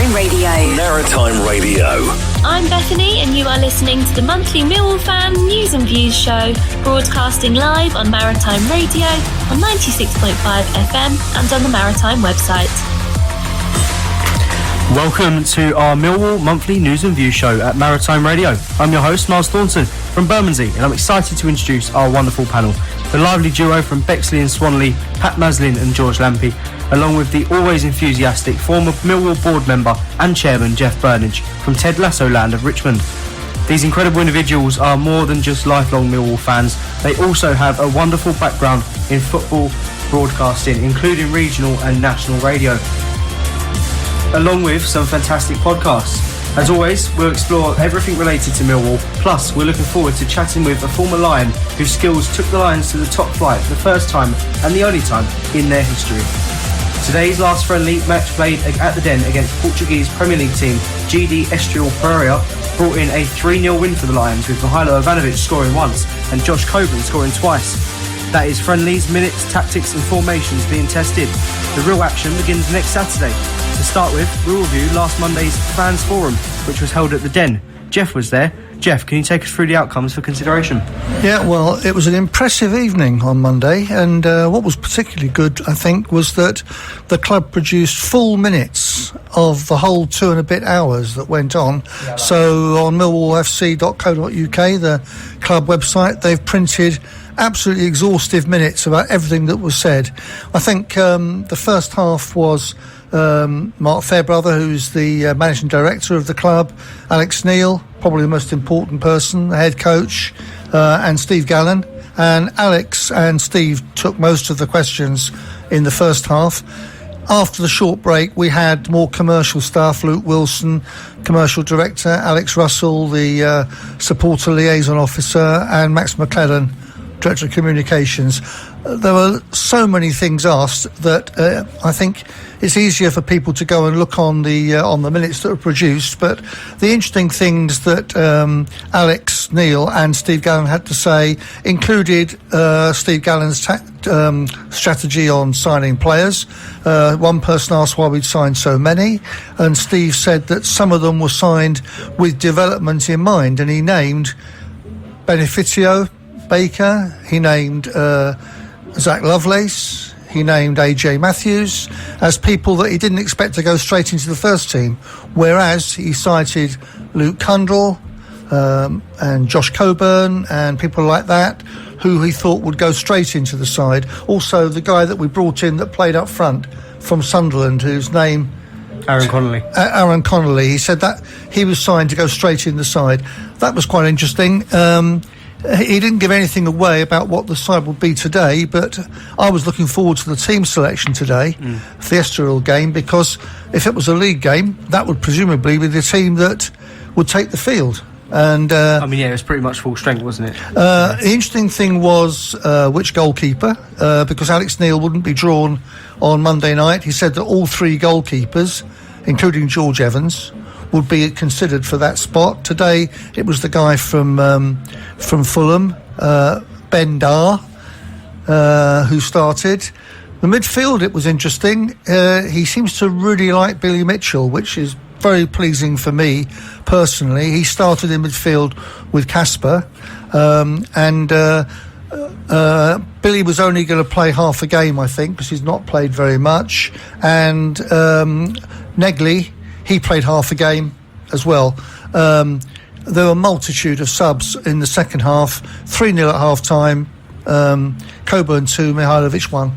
Maritime Radio. Maritime Radio. I'm Bethany, and you are listening to the monthly Millwall fan news and views show, broadcasting live on Maritime Radio on 96.5 FM and on the Maritime website. Welcome to our Millwall monthly news and views show at Maritime Radio. I'm your host, Myles Thornton from Bermondsey, and I'm excited to introduce our wonderful panel. The lively duo from Bexley and Swanley, Pat Maslin and George Lampey, along with the always enthusiastic former Millwall board member and chairman Jeff Burnige from Ted Lasso land of Richmond. These incredible individuals are more than just lifelong Millwall fans. They also have a wonderful background in football broadcasting, including regional and national radio, along with some fantastic podcasts. As always, we'll explore everything related to Millwall, plus we're looking forward to chatting with a former Lion whose skills took the Lions to the top flight for the first time and the only time in their history. Today's last friendly match played at the Den against Portuguese Premier League team GD Estoril Pereira brought in a 3-0 win for the Lions, with Mihailo Ivanovic scoring once and Josh Coburn scoring twice. That is friendlies, minutes, tactics and formations being tested. The real action begins next Saturday. To start with, we'll review last Monday's Fans Forum, which was held at the Den. Jeff was there. Jeff, can you take us through the outcomes for consideration? Yeah, well, it was an impressive evening on Monday, and what was particularly good, I think, was that the club produced full minutes of the whole 2 and a bit hours that went on. So on millwallfc.co.uk, the club website, they've printed absolutely exhaustive minutes about everything that was said. I think the first half was Mark Fairbrother, who's the managing director of the club, Alex Neil, probably the most important person, the head coach, and Steve Gallen. And Alex and Steve took most of the questions in the first half. After the short break, we had more commercial staff, Luke Wilson, commercial director, Alex Russell, the supporter liaison officer, and Max McClellan, Director of Communications. There were so many things asked that I think it's easier for people to go and look on the minutes that were produced. But the interesting things that Alex Neil and Steve Gallen had to say included Steve Gallen's strategy on signing players. One person asked why we'd signed so many, and Steve said that some of them were signed with development in mind, and he named Beneficio Baker, he named Zach Lovelace, he named AJ Matthews as people that he didn't expect to go straight into the first team, whereas he cited Luke Cundall and Josh Coburn and people like that who he thought would go straight into the side. Also the guy that we brought in that played up front from Sunderland, whose name Aaron Connolly. Aaron Connolly. He said that he was signed to go straight in the side. That was quite interesting. He didn't give anything away about what the side would be today, but I was looking forward to the team selection today for the Estoril game, because if it was a league game, that would presumably be the team that would take the field. And it was pretty much full strength, wasn't it? The interesting thing was which goalkeeper, because Alex Neil wouldn't be drawn on Monday night. He said that all 3 goalkeepers, including George Evans, would be considered for that spot. Today it was the guy from Fulham, Ben Dar, who started. The midfield, it was interesting. He seems to really like Billy Mitchell, which is very pleasing for me personally. He started in midfield with Casper, and Billy was only going to play half a game, I think, because he's not played very much. And Negley, he played half a game as well. There were a multitude of subs in the second half. 3-0 at half time. Coburn 2, Mihailovic 1.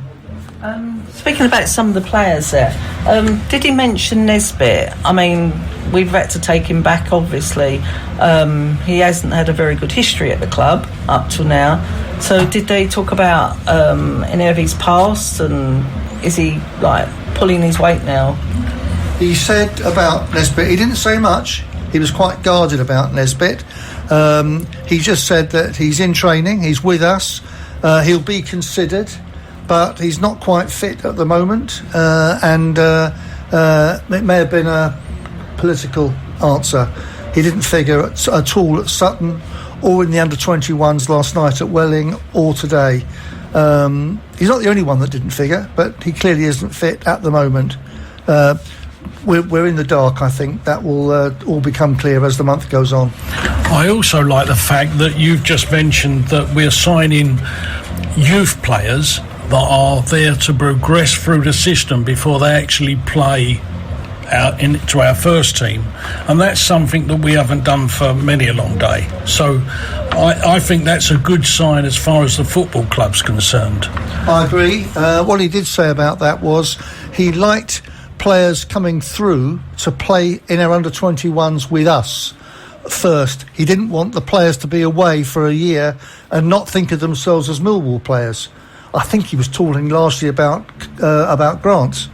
Speaking about some of the players there, did he mention Nesbitt? I mean, we've had to take him back, obviously. He hasn't had a very good history at the club up till now. So did they talk about any of his past, and is he pulling his weight now? He said about Nesbitt, he didn't say much. He was quite guarded about Nesbitt. He just said that he's in training, he's with us, he'll be considered, but he's not quite fit at the moment, and it may have been a political answer. He didn't figure at all at Sutton or in the under-21s last night at Welling or today. He's not the only one that didn't figure, but he clearly isn't fit at the moment. we're in the dark. I think that will all become clear as the month goes on. I also like the fact that you've just mentioned that we're signing youth players that are there to progress through the system before they actually play out into our first team, and that's something that we haven't done for many a long day. So I think that's a good sign as far as the football club's concerned. I agree. What he did say about that was he liked players coming through to play in our under-21s with us first. He didn't want the players to be away for a year and not think of themselves as Millwall players. I think he was talking largely about Grant,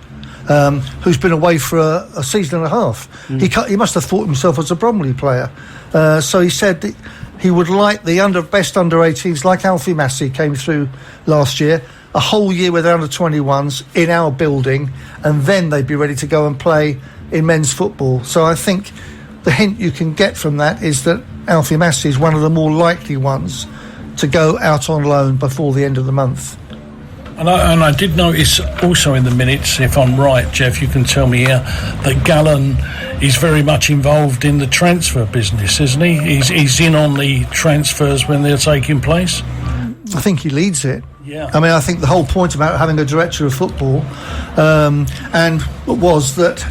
who's been away for a season and a half. He must have thought himself as a Bromley player. So he said that he would like the best under-18s, like Alfie Massey came through last year, a whole year with under-21s in our building, and then they'd be ready to go and play in men's football. So I think the hint you can get from that is that Alfie Massey is one of the more likely ones to go out on loan before the end of the month. And I did notice also in the minutes, if I'm right, Jeff, you can tell me here, that Gallen is very much involved in the transfer business, isn't he? He's in on the transfers when they're taking place. I think he leads it. Yeah. I mean, I think the whole point about having a director of football and was that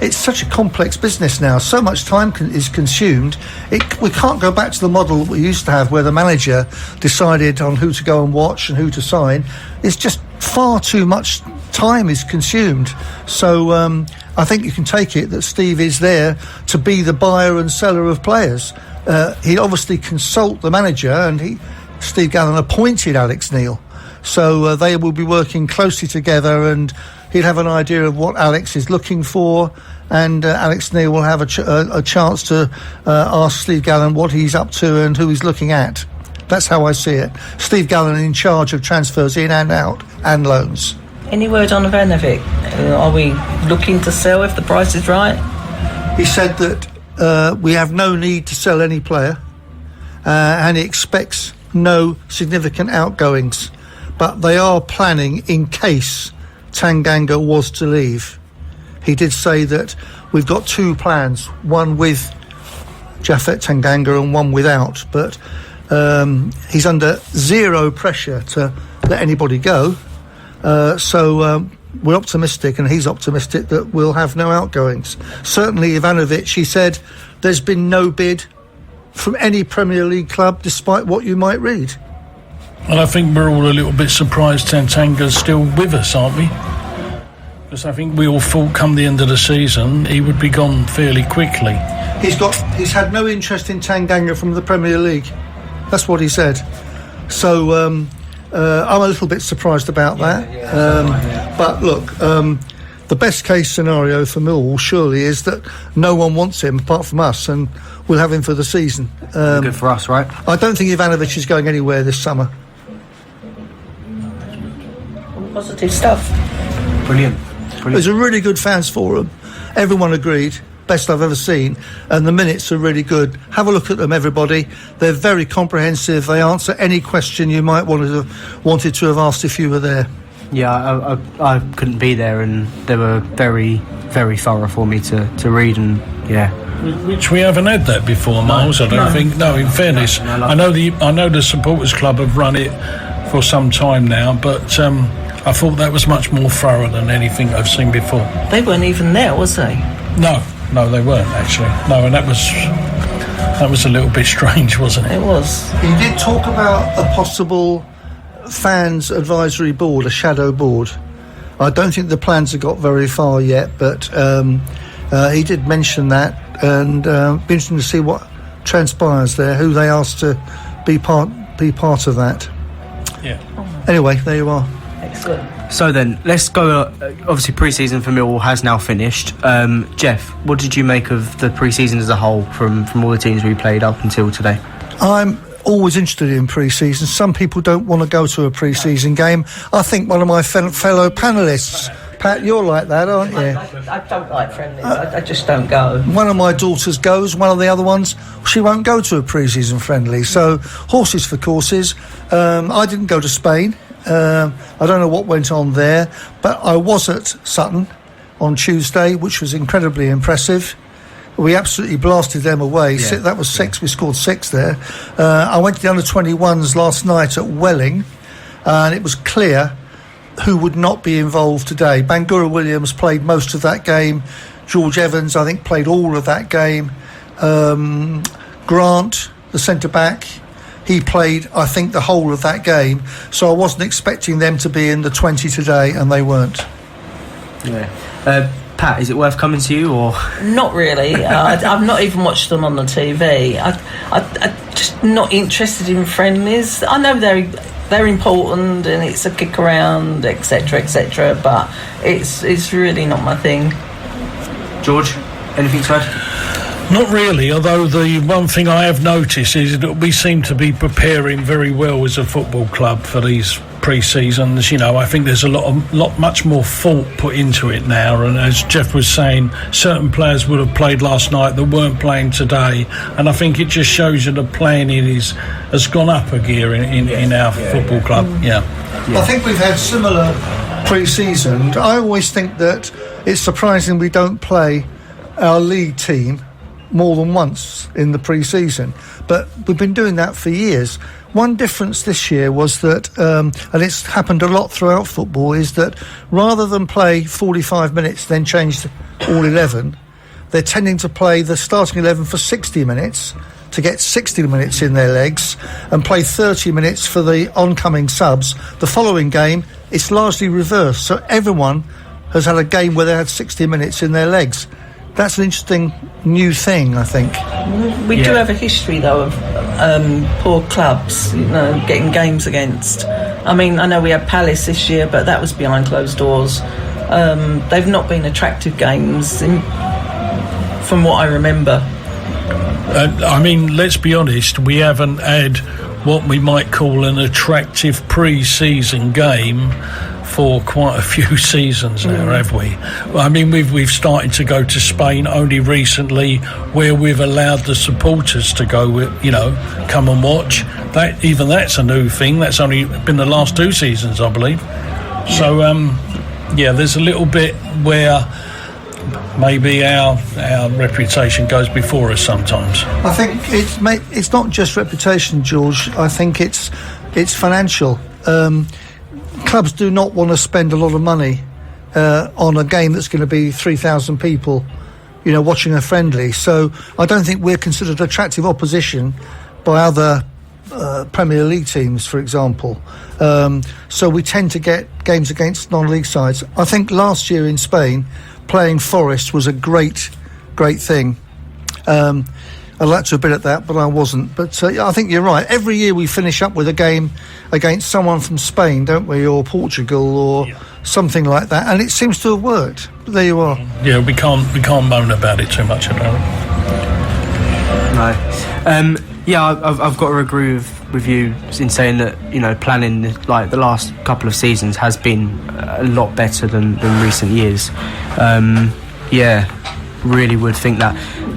it's such a complex business now. So much time is consumed. We can't go back to the model that we used to have where the manager decided on who to go and watch and who to sign. It's just far too much time is consumed. So I think you can take it that Steve is there to be the buyer and seller of players. He'd obviously consult the manager, and Steve Gallen appointed Alex Neil, so they will be working closely together, and he'll have an idea of what Alex is looking for, and Alex Neil will have a chance to ask Steve Gallen what he's up to and who he's looking at. That's how I see it. Steve Gallen in charge of transfers in and out and loans. Any word on Ivanovic? Are we looking to sell if the price is right? He said that we have no need to sell any player, and he expects no significant outgoings, but they are planning in case Tanganga was to leave. He did say that we've got two plans, one with Japhet Tanganga and one without, but he's under zero pressure to let anybody go, so we're optimistic, and he's optimistic that we'll have no outgoings. Certainly Ivanovic, he said there's been no bid from any Premier League club, despite what you might read. And I think we're all a little bit surprised Tantanga's still with us, aren't we? Because I think we all thought come the end of the season he would be gone fairly quickly. He's had no interest in Tanganga from the Premier League. That's what he said. So I'm a little bit surprised about that. But look, the best case scenario for Millwall surely is that no one wants him apart from us, and we'll have him for the season. Good for us, right? I don't think Ivanovic is going anywhere this summer. Positive stuff. Brilliant. It was a really good fans forum. Everyone agreed. Best I've ever seen, and the minutes are really good. Have a look at them, everybody. They're very comprehensive. They answer any question you might wanted to have asked if you were there. Yeah, I couldn't be there, and they were very, very thorough for me to read, and yeah. Which we haven't had that before, Miles. I don't think. No, in fairness, I know the supporters club have run it for some time now, but I thought that was much more thorough than anything I've seen before. They weren't even there, was they? No, they weren't actually. No, and that was a little bit strange, wasn't it? It was. He did talk about a possible fans advisory board, a shadow board. I don't think the plans have got very far yet, but he did mention that, and be interesting to see what transpires there, who they asked to be part of that. Yeah. Anyway, there you are. Excellent. So then, let's go. Obviously, pre-season for Millwall has now finished. Jeff, what did you make of the pre-season as a whole from all the teams we played up until today? I'm always interested in pre-season. Some people don't want to go to a pre-season game. I think one of my fellow panellists, Pat, you're like that, aren't you? I don't like friendlies. I just don't go. One of my daughters goes. One of the other ones, she won't go to a pre-season friendly. So horses for courses. I didn't go to Spain. I don't know what went on there, but I was at Sutton on Tuesday, which was incredibly impressive. We absolutely blasted them away. Yeah. That was 6. We scored 6 there. I went to the under-21s last night at Welling, and it was clear who would not be involved today. Bangura Williams played most of that game. George Evans, I think, played all of that game. Grant, the centre-back, he played, I think, the whole of that game. So I wasn't expecting them to be in the 20 today, and they weren't. Yeah. Pat, is it worth coming to you, or...? Not really. I've not even watched them on the TV. I'm just not interested in friendlies. I know they're important and it's a kick around, etc., but it's really not my thing. George, anything to add? Not really, although the one thing I have noticed is that we seem to be preparing very well as a football club for these pre-seasons. I think there's a lot much more thought put into it now, and as Jeff was saying, certain players would have played last night that weren't playing today, and I think it just shows you the planning has gone up a gear in our football club. I think we've had similar pre-season. I always think that it's surprising we don't play our league team more than once in the pre-season, but we've been doing that for years. One difference this year was that, and it's happened a lot throughout football, is that rather than play 45 minutes then change to all 11, they're tending to play the starting 11 for 60 minutes to get 60 minutes in their legs and play 30 minutes for the oncoming subs. The following game, it's largely reversed, so everyone has had a game where they had 60 minutes in their legs. That's an interesting new thing, I think. We do have a history, though, of poor clubs, getting games against. I mean, I know we had Palace this year, but that was behind closed doors. They've not been attractive games, from what I remember. I mean, let's be honest, we haven't had what we might call an attractive pre-season game for quite a few seasons now, have we? I mean, we've started to go to Spain only recently, where we've allowed the supporters to go, come and watch. That's a new thing. That's only been the last 2 seasons, I believe. So, there's a little bit where maybe our reputation goes before us sometimes. I think it's not just reputation, George. I think it's financial. Clubs do not want to spend a lot of money on a game that's going to be 3,000 people, watching a friendly. So I don't think we're considered attractive opposition by other Premier League teams, for example. So we tend to get games against non-league sides. I think last year in Spain, playing Forest was a great thing. I'd like to have been at that, but I wasn't. But I think you're right. Every year we finish up with a game against someone from Spain, don't we, or Portugal, or something like that, and it seems to have worked. But there you are. Yeah, we can't moan about it too much about it. No. I've got to agree with you in saying that planning like the last couple of seasons has been a lot better than recent years. Really would think that.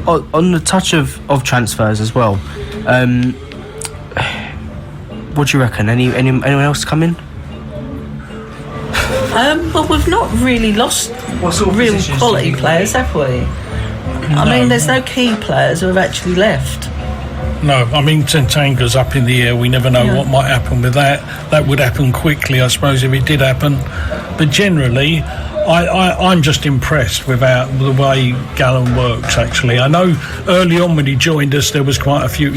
On the touch of transfers as well, what do you reckon? Anyone else come in? Well, we've not really lost real quality players, have we? I mean, there's no key players who have actually left. No, I mean, Tantanga's up in the air. We never know what might happen with that. That would happen quickly, I suppose, if it did happen. But generally, I'm just impressed with the way Gallen works, actually. I know early on when he joined us, there was quite a few,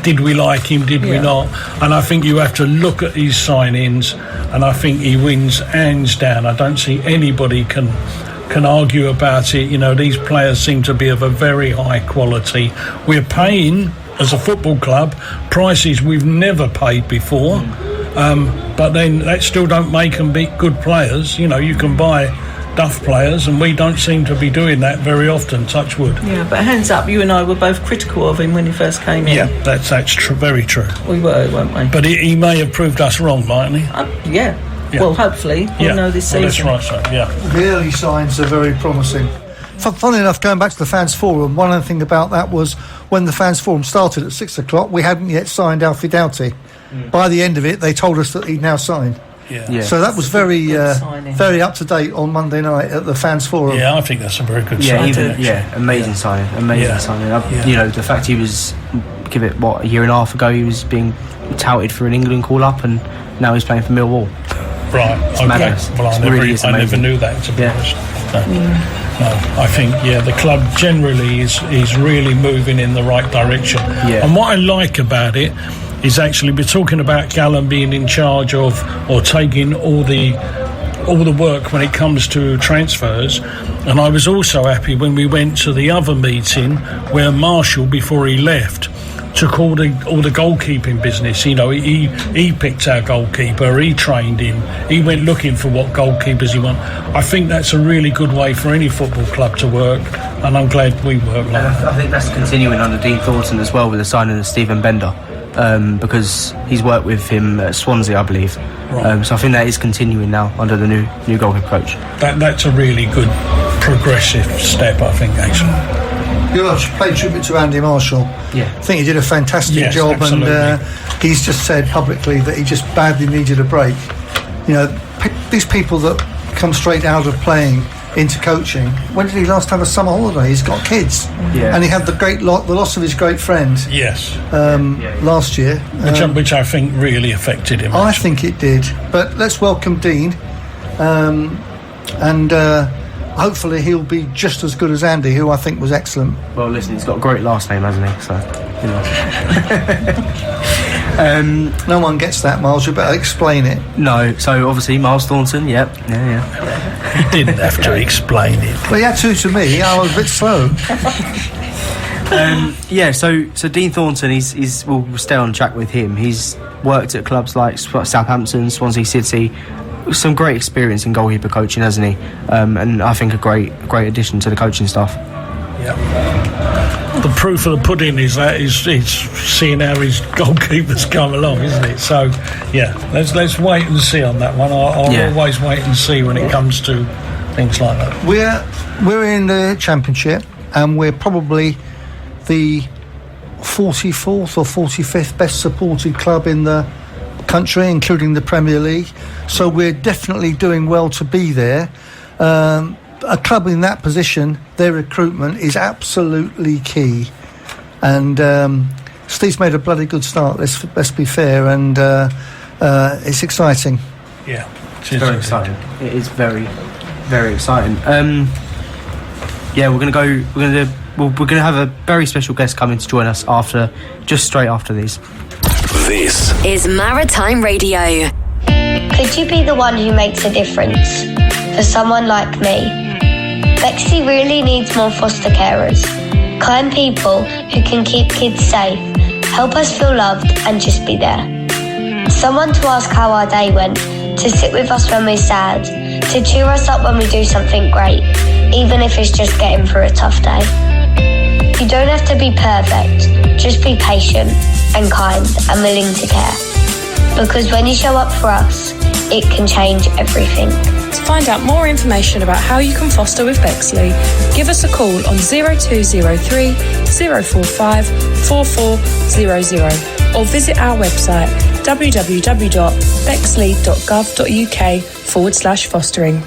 did we like him, did we not? And I think you have to look at his signings, and I think he wins hands down. I don't see anybody can argue about it. These players seem to be of a very high quality. We're paying, as a football club, prices we've never paid before. But then that still don't make them be good players. You can buy duff players, and we don't seem to be doing that very often, touch wood. Yeah, but hands up, you and I were both critical of him when he first came in. Yeah, that's very true. We were, weren't we? But he may have proved us wrong, mightn't he? Yeah. Well, hopefully, we'll know this season. That's right, so, yeah. The early signs are very promising. Funnily enough, going back to the Fans Forum, one other thing about that was when the Fans Forum started at 6 o'clock, we hadn't yet signed Alfie Doughty. By the end of it, they told us that he'd now signed. Yeah. So that was very signing. very up to date on Monday night at the Fans Forum. Yeah, I think that's a very good Yeah, signing. amazing signing, signing. Yeah. You know, the fact he was, give it a year and a half ago, he was being touted for an England call up, and now he's playing for Millwall. Right. It's madness. Well, It really is I never amazing. knew that, to be Yeah. honest. No, I think the club generally is really moving in the right direction. Yeah. And what I like about it is actually we're talking about Callum being in charge of or taking all the work when it comes to transfers. And I was also happy when we went to the other meeting where Marshall, before he left, took all the goalkeeping business. You know, he picked our goalkeeper, he trained him, he went looking for what goalkeepers he want. I think that's a really good way for any football club to work, and I'm glad we work like that. I think that's continuing under Dean Thornton as well, with the signing of Stephen Bender, because he's worked with him at Swansea, I believe. Right. So I think that is continuing now under the new goalkeeper coach. That's a really good progressive step, I think, actually. You should pay tribute to Andy Marshall. Yeah. I think he did a fantastic job, absolutely. and he's just said publicly that he just badly needed a break. You know, these people that come straight out of playing into coaching. When did he last have a summer holiday? He's got kids, and he had the loss of his great friend. Yes. Last year, Which I think really affected him. I think it did. But let's welcome Dean, and hopefully he'll be just as good as Andy, who I think was excellent. Well, listen, he's got a great last name, hasn't he? So, you know. No one gets that, Miles. You better explain it. No, so obviously Myles Thornton. Yep. Yeah. He didn't have to explain it. Well, he had to me. I was a bit slow. So Dean Thornton, we'll stay on track with him. He's worked at clubs like Southampton, Swansea City. Some great experience in goalkeeper coaching, hasn't he? And I think a great addition to the coaching staff. Yeah. The proof of the pudding is seeing how his goalkeepers come along, isn't it? So, yeah, let's wait and see on that one. I'll always wait and see when it comes to things like that. We're in the Championship, and we're probably the 44th or 45th best supported club in the country, including the Premier League. So we're definitely doing well to be there. A club in that position, their recruitment is absolutely key, and Steve's made a bloody good start. Let's be fair, and it's exciting. Yeah, it's very exciting. It is very, very exciting. We're gonna have a very special guest coming to join us straight after these. This is Maritime Radio. Could you be the one who makes a difference for someone like me? Bexley really needs more foster carers, kind people who can keep kids safe, help us feel loved and just be there. Someone to ask how our day went, to sit with us when we're sad, to cheer us up when we do something great, even if it's just getting through a tough day. You don't have to be perfect, just be patient and kind and willing to care. Because when you show up for us, it can change everything. To find out more information about how you can foster with Bexley, give us a call on 0203 045 4400 or visit our website www.bexley.gov.uk/fostering.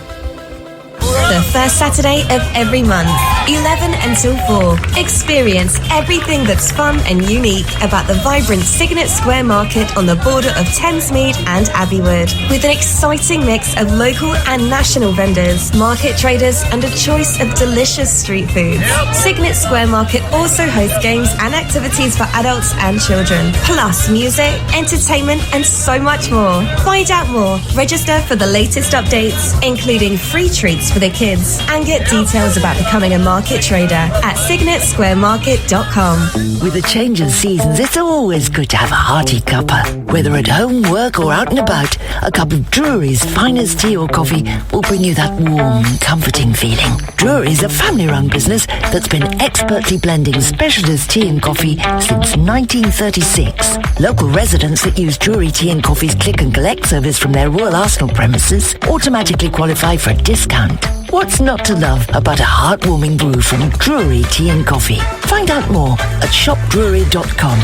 The first Saturday of every month, 11 until 4. Experience everything that's fun and unique about the vibrant Signet Square Market on the border of Thamesmead and Abbeywood. With an exciting mix of local and national vendors, market traders, and a choice of delicious street foods. Signet Square Market also hosts games and activities for adults and children, plus music, entertainment, and so much more. Find out more, register for the latest updates, including free treats for the kids, and get details about becoming a market trader at signetsquaremarket.com. With the change in seasons, it's always good to have a hearty cuppa. Whether at home, work, or out and about, a cup of Drury's finest tea or coffee will bring you that warm, comforting feeling. Drury's a family-run business that's been expertly blending specialist tea and coffee since 1936. Local residents that use Drury Tea and Coffee's click and collect service from their Royal Arsenal premises automatically qualify for a discount. What's not to love about a heartwarming brew from Drury Tea and Coffee? Find out more at shopdrury.com.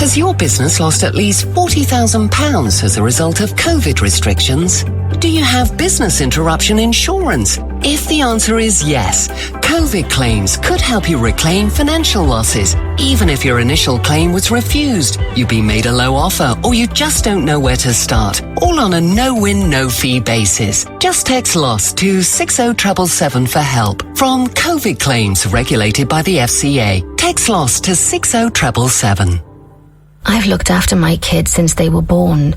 Has your business lost at least £40,000 as a result of COVID restrictions? Do you have business interruption insurance? If the answer is yes, COVID claims could help you reclaim financial losses, even if your initial claim was refused, you've been made a low offer, or you just don't know where to start, all on a no-win, no-fee basis. Just text LOSS to 60777 for help. From COVID claims regulated by the FCA, text LOSS to 60777. I've looked after my kids since they were born.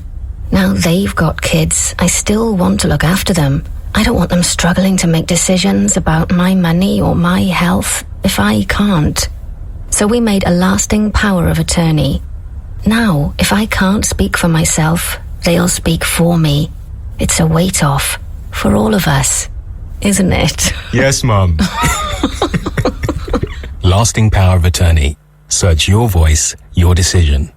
Now they've got kids. I still want to look after them. I don't want them struggling to make decisions about my money or my health if I can't. So we made a lasting power of attorney. Now, if I can't speak for myself, they'll speak for me. It's a weight off for all of us, isn't it? Yes, Mum. Lasting power of attorney. Search your voice, your decision.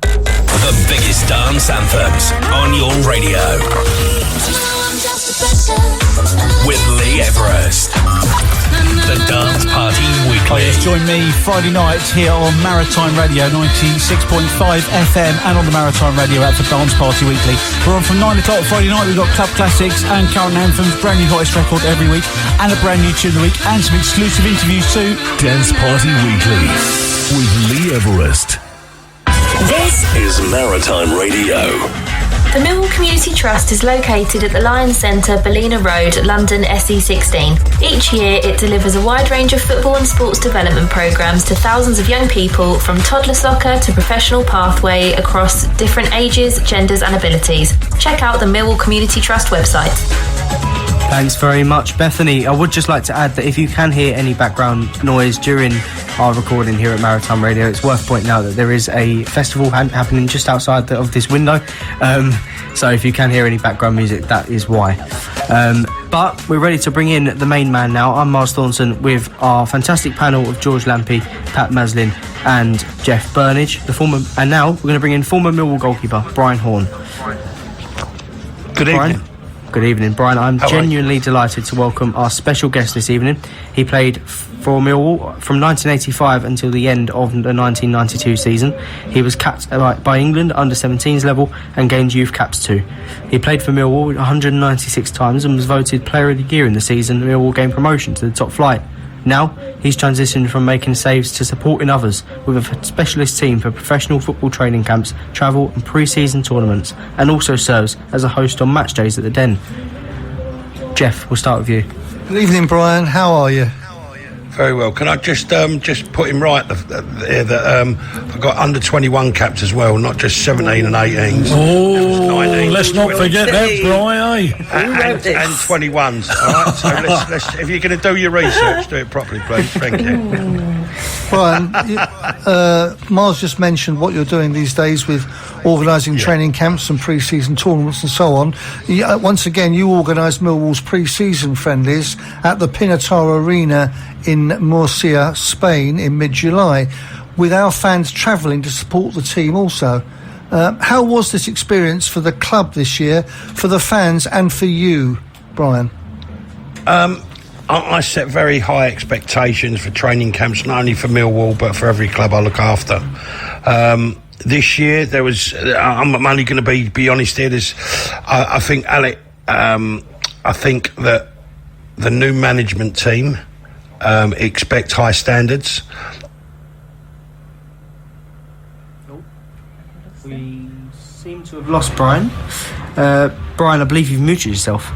The biggest dance anthems on your radio. With Lee Everest. The Dance Party Weekly. Oh yes, join me Friday night here on Maritime Radio 96.5 FM and on the Maritime Radio app for Dance Party Weekly. We're on from 9 o'clock Friday night. We've got club classics and current anthems, brand new hottest record every week and a brand new tune of the week and some exclusive interviews too. Dance Party Weekly with Lee Everest. This is Maritime Radio. The Millwall Community Trust is located at the Lion Centre, Ballina Road, London SE16. Each year it delivers a wide range of football and sports development programmes to thousands of young people, from toddler soccer to professional pathway, across different ages, genders and abilities. Check out the Millwall Community Trust website. Thanks very much, Bethany. I would just like to add that if you can hear any background noise during our recording here at Maritime Radio, it's worth pointing out that there is a festival happening just outside of this window. So if you can hear any background music, that is why. But we're ready to bring in the main man now. I'm Myles Thornton with our fantastic panel of George Lampey, Pat Maslin and Jeff Burnige. And now we're going to bring in former Millwall goalkeeper Brian Horne. Good evening. Good evening, Brian. I'm genuinely delighted to welcome our special guest this evening. He played for Millwall from 1985 until the end of the 1992 season. He was capped by England under 17s level and gained youth caps too. He played for Millwall 196 times and was voted Player of the Year in the season Millwall gained promotion to the top flight. Now, he's transitioned from making saves to supporting others with a specialist team for professional football training camps, travel and pre-season tournaments, and also serves as a host on match days at the Den. Jeff, we'll start with you. Good evening, Brian. How are you? Very well. Can I just put him right there that I've got under 21 caps as well, not just 17 and 18s. Oh, let's not forget that, Brian. And 21s. All right. So let's if you're going to do your research, do it properly, please. Thank you. Brian, Myles just mentioned what you're doing these days with organising training camps and pre-season tournaments and so on. Once again, you organised Millwall's pre-season friendlies at the Pinatar Arena in Murcia, Spain in mid-July, with our fans travelling to support the team also. How was this experience for the club this year, for the fans and for you, Brian? I set very high expectations for training camps, not only for Millwall but for every club I look after. This year there was, I'm only going to be honest here, I think Alec, I think that the new management team expect high standards. We seem to have lost Brian. Brian, I believe you've muted yourself.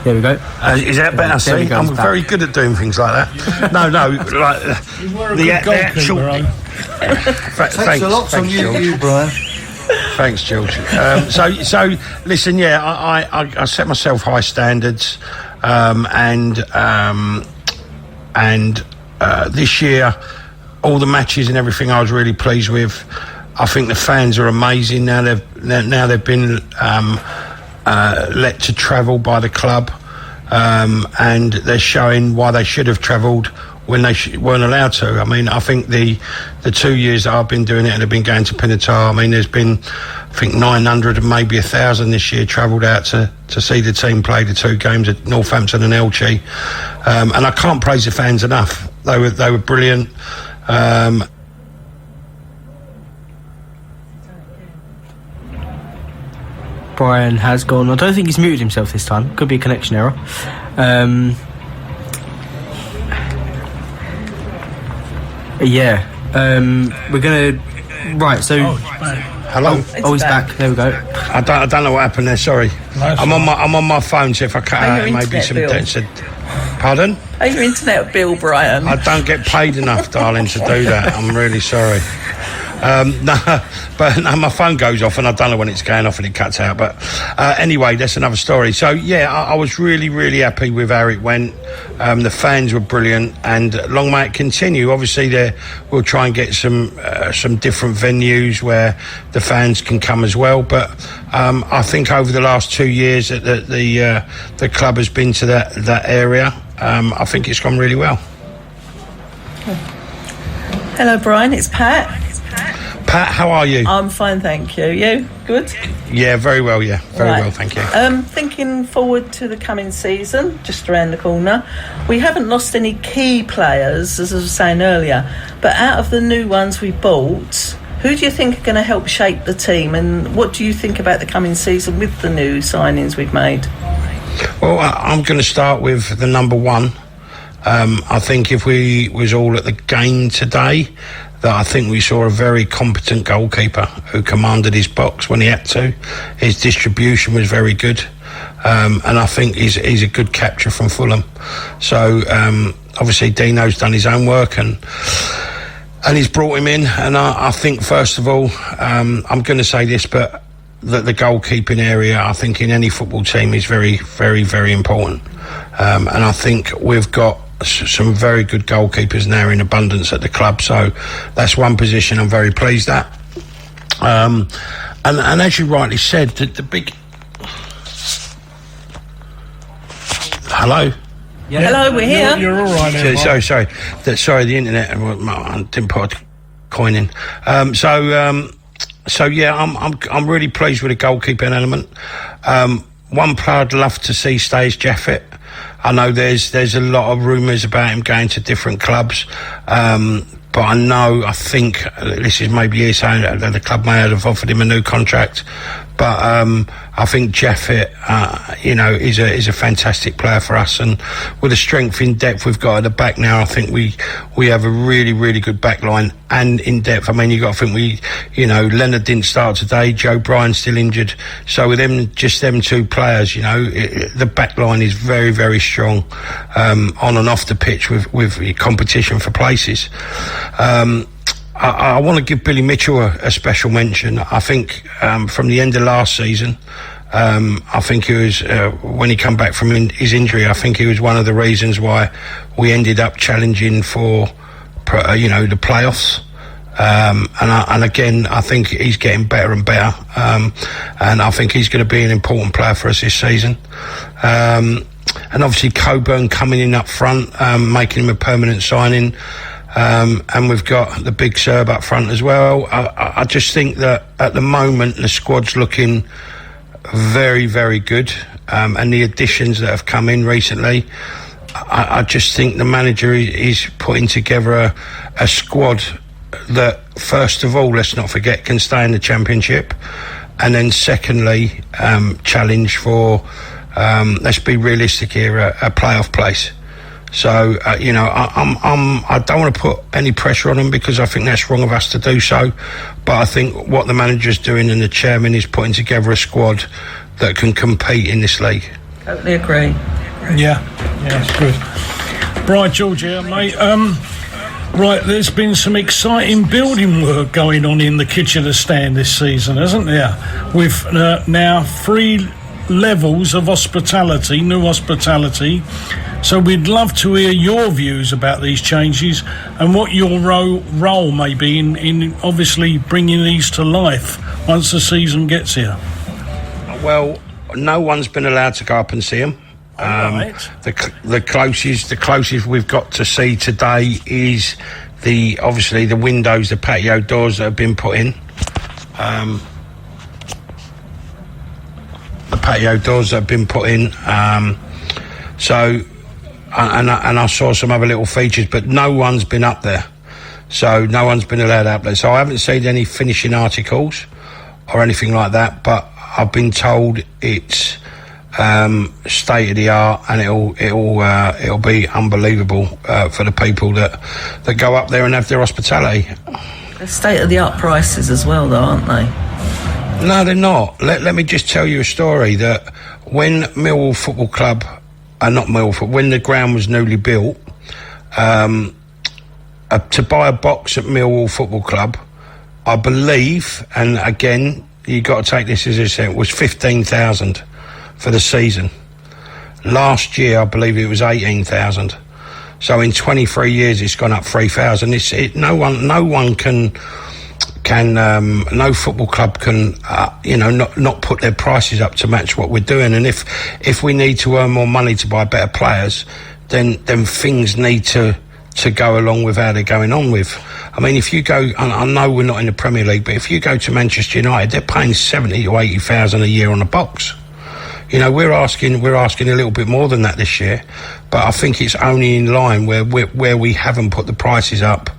There we go. Is that better? See, I'm very good at doing things like that. No, like the actual. Thanks a lot from you, Brian. Thanks, George. So listen, I set myself high standards, and this year, all the matches and everything, I was really pleased with. I think the fans are amazing now. They've been let to travel by the club, and they're showing why they should have travelled when they weren't allowed to. I mean, I think the 2 years that I've been doing it and have been going to Pinatar, I mean, there's been, I think, 900 and maybe 1,000 this year travelled out to see the team play the two games at Northampton and Elche, and I can't praise the fans enough. They were brilliant. Brian has gone. I don't think he's muted himself this time. Could be a connection error. We're gonna. Right, so. Hello. He's back. There we go. I don't know what happened there. Sorry. I'm on my phone. So if I cut out, maybe some. Pardon? Pay your internet bill, Brian. I don't get paid enough, darling, to do that. I'm really sorry. My phone goes off and I don't know when it's going off and it cuts out. But anyway, that's another story. So yeah, I was really, really happy with how it went. The fans were brilliant, and long may it continue. Obviously, we'll try and get some different venues where the fans can come as well. But I think over the last 2 years that the club has been to that area. I think it's gone really well. Hello, Brian. It's Pat. Pat, how are you? I'm fine, thank you. You good? Yeah, very well. Yeah, very well, thank you. Thinking forward to the coming season, just around the corner, we haven't lost any key players, as I was saying earlier. But out of the new ones we bought, who do you think are going to help shape the team? And what do you think about the coming season with the new signings we've made? Well, I'm going to start with the number one. I think if we was all at the game today, that I think we saw a very competent goalkeeper who commanded his box when he had to. His distribution was very good, and I think he's a good capture from Fulham. So obviously Dino's done his own work and he's brought him in, and I think first of all, I'm going to say this, but that the goalkeeping area, I think in any football team, is very, very, very important. And I think we've got some very good goalkeepers now in abundance at the club, so that's one position I'm very pleased at. And as you rightly said, the big... Hello? Yeah. Hello, we're here. You're all right now. Sorry, the internet, I didn't put a coin in. So yeah, I'm really pleased with the goalkeeping element. One player I'd love to see stay is Jeffett. I know there's a lot of rumours about him going to different clubs, but I think this is maybe he's saying that the club may have offered him a new contract, but I think Jeffett, is a fantastic player for us, and with the strength in depth we've got at the back now, I think we have a really, really good back line and in depth. I mean, you got to think Leonard didn't start today, Joe Bryan's still injured, so with them two players, the back line is very, very strong on and off the pitch with competition for places. I want to give Billy Mitchell a special mention. I think from the end of last season, I think he was when he come back from his injury, I think he was one of the reasons why we ended up challenging for the playoffs. And again, I think he's getting better and better, and I think he's going to be an important player for us this season. And obviously Coburn coming in up front, making him a permanent signing. And we've got the big Serb up front as well. I just think that at the moment the squad's looking very, very good, and the additions that have come in recently, I just think the manager is putting together a squad that, first of all, let's not forget, can stay in the Championship, and then secondly, challenge for, let's be realistic here, a playoff place. So, I don't want to put any pressure on them, because I think that's wrong of us to do so. But I think what the manager's doing and the chairman is putting together a squad that can compete in this league. Totally agree. Yeah, it's good. Right, George here, mate. Right, there's been some exciting building work going on in the Kitchener Stand this season, hasn't there? With now 3 levels of hospitality, new hospitality. So we'd love to hear your views about these changes and what your role may be in obviously bringing these to life once the season gets here. Well, no one's been allowed to go up and see them. Right. The closest we've got to see today is obviously the windows, the patio doors that have been put in. The patio doors that have been put in. And I saw some other little features, but no one's been up there. So no one's been allowed up there. So I haven't seen any finishing articles or anything like that, but I've been told it's state of the art, and it'll be unbelievable for the people that go up there and have their hospitality. They're state of the art prices as well, though, aren't they? No, they're not. Let me just tell you a story that when Millwall Football Club, when the ground was newly built, to buy a box at Millwall Football Club, I believe, and again, you got to take this as it was $15,000 for the season. Last year, I believe it was $18,000. So in 23 years, it's gone up $3,000. No football club can, not put their prices up to match what we're doing. And if we need to earn more money to buy better players, then things need to go along with how they're going on with. I mean, if you go, I know we're not in the Premier League, but if you go to Manchester United, they're paying 70 to 80,000 a year on a box. You know, we're asking a little bit more than that this year, but I think it's only in line where we haven't put the prices up.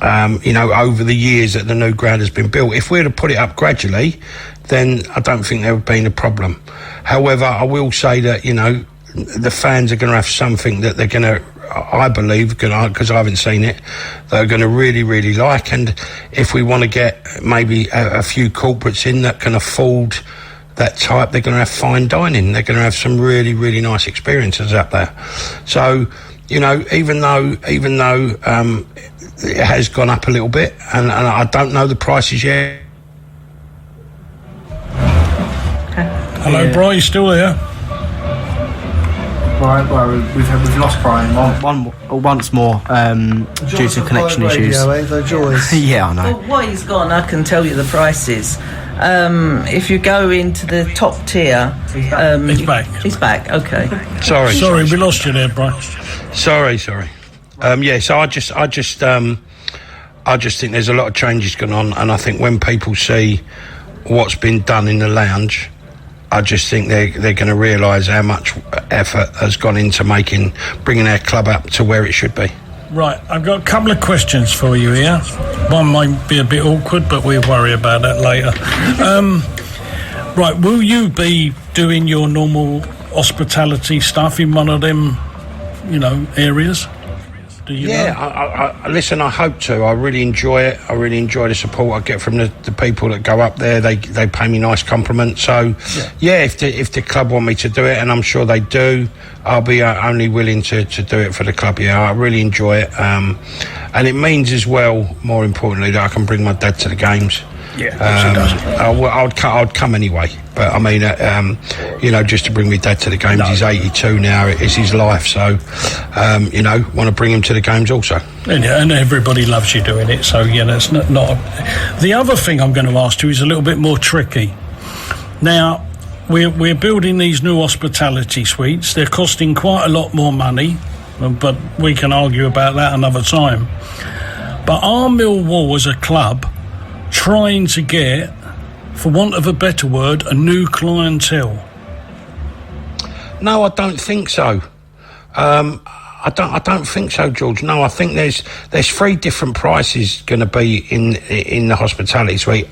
Over the years that the new ground has been built. If we were to put it up gradually, then I don't think there would have been a problem. However, I will say that, the fans are going to have something that they're going to, I believe, because I haven't seen it, they're going to really, really like. And if we want to get maybe a few corporates in that can afford that type, they're going to have fine dining. They're going to have some really, really nice experiences up there. So, even though it has gone up a little bit, and I don't know the prices yet. Hello, Brian, you still there? Right, well, we've lost Brian once more due to connection issues. The joys. Yeah, I know. Well, while he's gone, I can tell you the prices. If you go into the top tier, he's back. He's back. Okay. Sorry, we lost you there, Brian. Sorry. So I just think there's a lot of changes going on, and I think when people see what's been done in the lounge, I just think they're going to realise how much effort has gone into bringing our club up to where it should be. Right, I've got a couple of questions for you here. One might be a bit awkward, but we'll worry about that later. Right, will you be doing your normal hospitality stuff in one of them, areas? Listen, I hope to. I really enjoy it. I really enjoy the support I get from the people that go up there. They pay me nice compliments. So, if the club want me to do it, and I'm sure they do, I'll be only willing to do it for the club. Yeah, I really enjoy it. And it means as well, more importantly, that I can bring my dad to the games. Yeah, I'd come anyway, but I mean, just to bring my dad to the games. He's 82 now. It's his life, so want to bring him to the games also. And everybody loves you doing it, so that's not. The other thing I'm going to ask you is a little bit more tricky. Now, we're building these new hospitality suites. They're costing quite a lot more money, but we can argue about that another time. But are Millwall as a club trying to get, for want of a better word, a new clientele? No, I don't think so. I don't think so, George. No, I think there's 3 different prices going to be in the hospitality suite.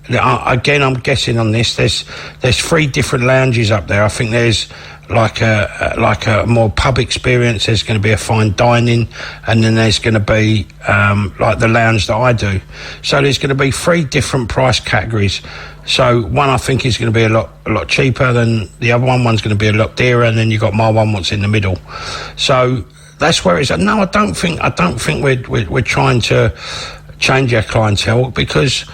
I'm guessing on this. There's 3 different lounges up there. I think there's like a more pub experience. There's going to be a fine dining, and then there's going to be like the lounge that I do. So there's going to be 3 different price categories. So one I think is going to be a lot cheaper than the other one. One's going to be a lot dearer, and then you've got my one what's in the middle. So that's where it's at. No, I don't think we're trying to change our clientele, because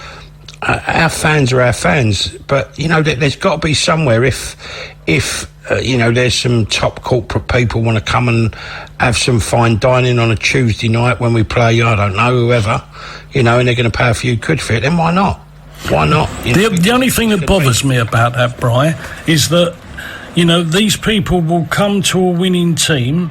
our fans are our fans. But there's got to be somewhere if there's some top corporate people want to come and have some fine dining on a Tuesday night when we play, I don't know, whoever, and they're going to pay a few quid for it, then why not? Why not? The only thing that bothers me about that, Brian, is that, these people will come to a winning team,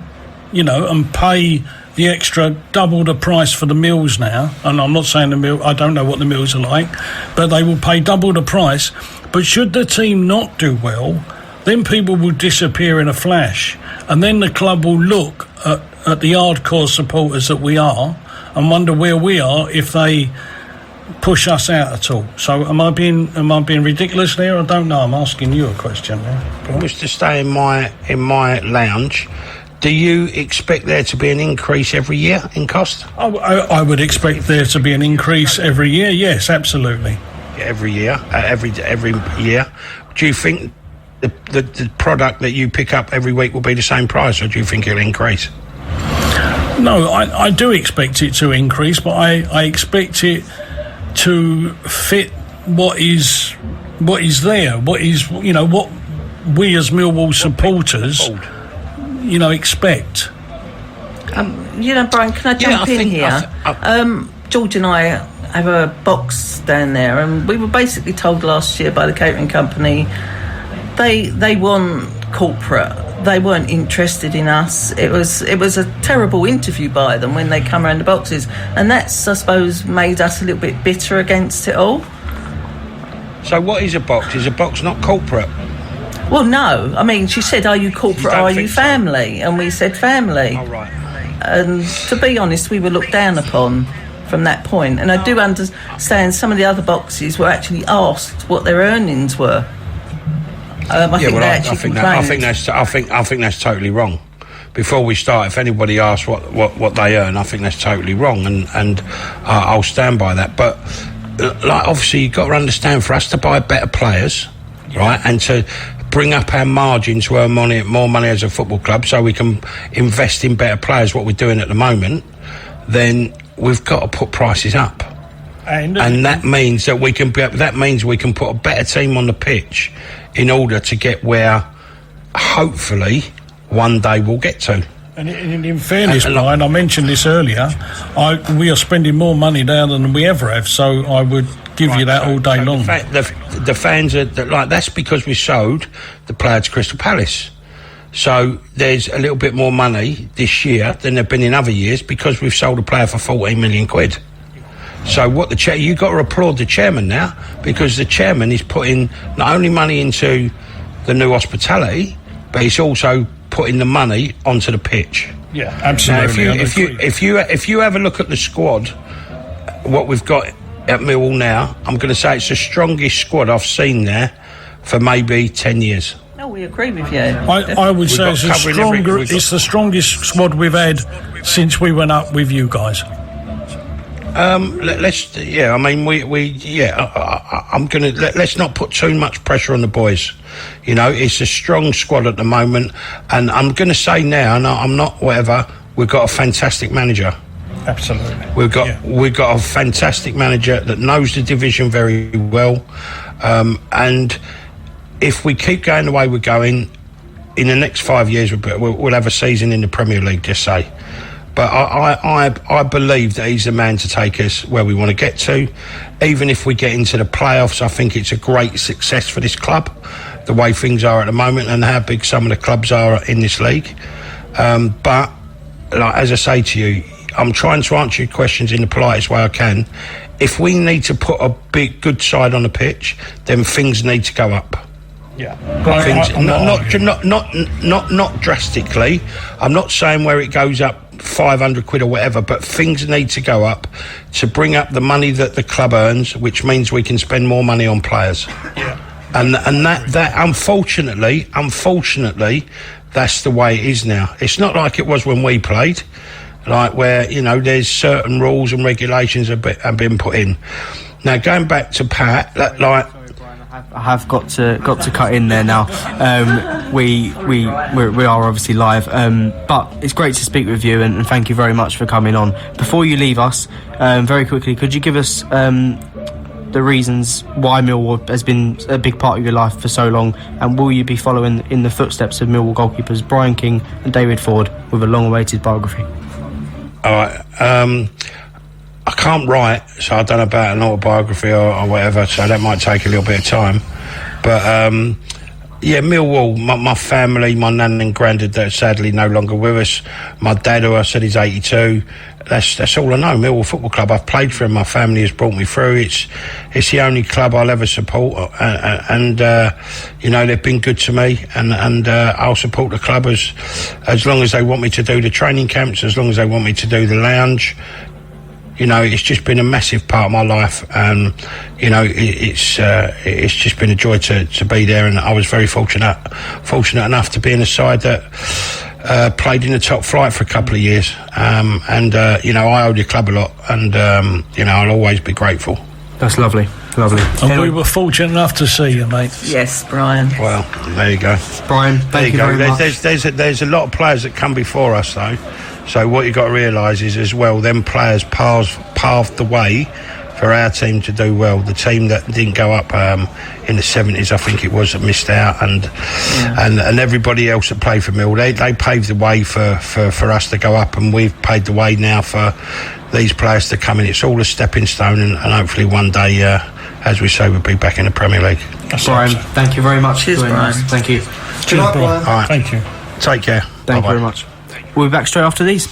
and pay the extra double the price for the meals now. And I'm not saying I don't know what the meals are like, but they will pay double the price. But should the team not do well, then people will disappear in a flash, and then the club will look at at the hardcore supporters that we are and wonder where we are if they push us out at all. So am I being ridiculous there? I don't know. I'm asking you a question there. I was to stay in my lounge. Do you expect there to be an increase every year in cost? I would expect there to be an increase every year. Yes, absolutely. Every year, every year. Do you think the product that you pick up every week will be the same price, or do you think it'll increase? No, I do expect it to increase, but I expect it to fit what is there, what we as Millwall supporters, expect. Brian, can I jump in here? George and I have a box down there, and we were basically told last year by the catering company they want corporate. They weren't interested in us. It was a terrible interview by them when they come around the boxes, and that's, I suppose, made us a little bit bitter against it all. So what is a box? Is a box not corporate? Well, no. I mean, she said, are you corporate or are you family? And we said family. Oh, right. And to be honest, we were looked down upon from that point. And I do understand some of the other boxes were actually asked what their earnings were. I think that's totally wrong. Before we start, if anybody asks what they earn, I think that's totally wrong, and I'll stand by that. But obviously, you've got to understand, for us to buy better players, right, and to bring up our margin to earn more money as a football club, so we can invest in better players, what we're doing at the moment, then we've got to put prices up. And that means that we can put a better team on the pitch in order to get where hopefully one day we'll get to. And in fairness, Brian, I mentioned this earlier, we are spending more money now than we ever have, so I would give you that all day long. The fans are that's because we sold the player to Crystal Palace. So there's a little bit more money this year than there've been in other years because we've sold a player for 14 million quid. So you got to applaud the chairman now, because the chairman is putting not only money into the new hospitality, but he's also putting the money onto the pitch. Yeah, absolutely. Now, if you have a look at the squad, what we've got at Millwall now, I'm going to say it's the strongest squad I've seen there for maybe 10 years. No, we agree with you. I would say it's the strongest squad we've had since we went up with you guys. Let's not put too much pressure on the boys. It's a strong squad at the moment, and I'm going to say now, and I'm not whatever, we've got a fantastic manager. Absolutely. We've got a fantastic manager that knows the division very well, and if we keep going the way we're going, in the next 5 years we'll have a season in the Premier League, just say. But I believe that he's the man to take us where we want to get to. Even if we get into the playoffs, I think it's a great success for this club, the way things are at the moment and how big some of the clubs are in this league. But as I say to you, I'm trying to answer your questions in the politest way I can. If we need to put a big, good side on the pitch, then things need to go up. Yeah, not drastically. I'm not saying where it goes up 500 quid or whatever, but things need to go up to bring up the money that the club earns, which means we can spend more money on players. Yeah. And that unfortunately, that's the way it is now. It's not like it was when we played, where there's certain rules and regulations have been put in. Now going back to Pat, I have got to cut in there now. We are obviously live, but it's great to speak with you, and thank you very much for coming on. Before you leave us, very quickly, could you give us the reasons why Millwall has been a big part of your life for so long, and will you be following in the footsteps of Millwall goalkeepers Brian King and David Ford with a long-awaited biography? All right. I can't write, so I don't know about an autobiography or whatever, so that might take a little bit of time. But Yeah, Millwall, my family, my nan and granddad that are sadly no longer with us, my dad, who I said is 82, that's all I know. Millwall Football Club. I've played for him. My family has brought me through. It's the only club I'll ever support, and you know, they've been good to me, and I'll support the club as long as they want me to do the training camps, as long as they want me to do the lounge. You know, it's just been a massive part of my life, and you know, it's just been a joy to be there. And I was very fortunate enough to be in a side that played in the top flight for a couple of years. You know, I owe the club a lot, and you know, I'll always be grateful. That's lovely. And we were fortunate enough to see you, mate. Yes, Brian. Well, there you go, Brian. Thank you very much. There's a lot of players that come before us, though. So what you've got to realise is, as well, them players paved the way for our team to do well. The team that didn't go up in the 70s, I think it was, that missed out, and everybody else that played for Mill, they paved the way for us to go up, and we've paved the way now for these players to come in. It's all a stepping stone, and hopefully one day, as we say, we'll be back in the Premier League. Brian, thank you very much. Cheers, Brian. Thank you. Cheers, Brian. All right. Thank you. Take care. Thank you very much. We'll be back straight after these.